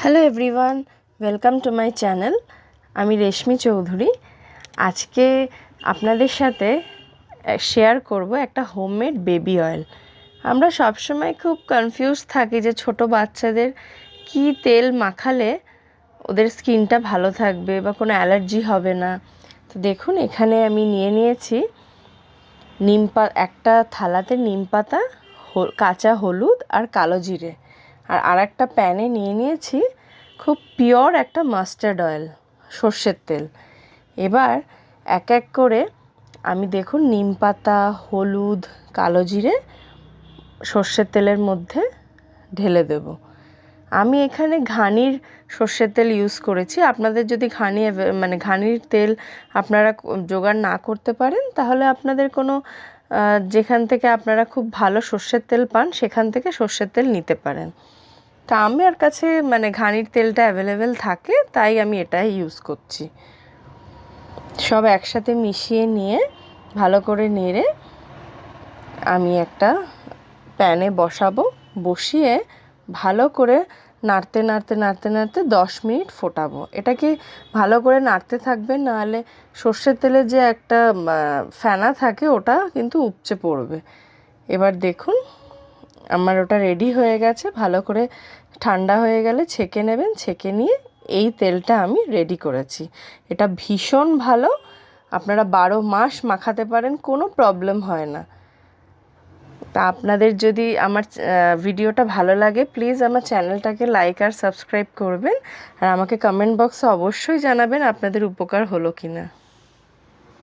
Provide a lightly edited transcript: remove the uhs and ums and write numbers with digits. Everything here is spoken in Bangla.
Hello everyone, welcome to my channel. আমি রেশমি চৌধুরী। আজকে আপনাদের সাথে শেয়ার করব একটা হোমমেড বেবি অয়েল। আমরা সবসময় খুব কনফিউজ থাকি যে ছোট বাচ্চাদের কি তেল মাখালে ওদের স্কিনটা ভালো থাকবে বা কোনো অ্যালার্জি হবে না। তো দেখুন, এখানে আমি নিয়ে নিয়েছি একটা থালাতে নিম পাতা, কাঁচা হলুদ আর কালো জিরে। আর একটা প্যানে নিয়ে নিয়েছি খুব পিওর একটা মাস্টার্ড অয়েল, সর্ষের তেল। এবার এক এক করে আমি দেখুন নিম পাতা, হলুদ, কালো জিরে সর্ষের তেলের মধ্যে ঢেলে দেব। আমি এখানে ঘানির সর্ষের তেল ইউজ করেছি। আপনাদের যদি ঘানির তেল আপনারা জোগাড় না করতে পারেন, তাহলে আপনাদের কোনো যেখান থেকে আপনারা খুব ভালো সর্ষের তেল পান সেখান থেকে সর্ষের তেল নিতে পারেন। তা আমার কাছে ঘানির তেলটা অ্যাভেলেবেল থাকে, তাই আমি এটাই ইউজ করছি। সব একসাথে মিশিয়ে নিয়ে ভালো করে নেড়ে আমি একটা প্যানে বসিয়ে ভালো করে নাড়তে নাড়তে নাড়তে নাড়তে 10 মিনিট ফোটাবো। এটাকে ভালো করে নাড়তে থাকবেন, নাহলে সর্ষের তেলে যে একটা ফেনা থাকে ওটা কিন্তু উপচে পড়বে। এবার দেখুন আমার ওটা রেডি হয়ে গেছে। ভালো করে ঠান্ডা হয়ে গেলে ছেঁকে নেবেন। ছেঁকে নিয়ে এই তেলটা আমি রেডি করেছি। এটা ভীষণ ভালো, আপনারা 12 মাস মাখাতে পারেন, কোনো প্রবলেম হয় না। তা আপনাদের যদি আমার ভিডিওটা ভালো লাগে, প্লিজ আমার চ্যানেলটাকে লাইক আর সাবস্ক্রাইব করবেন। আর আমাকে কমেন্ট বক্সে অবশ্যই জানাবেন আপনাদের উপকার হলো কিনা।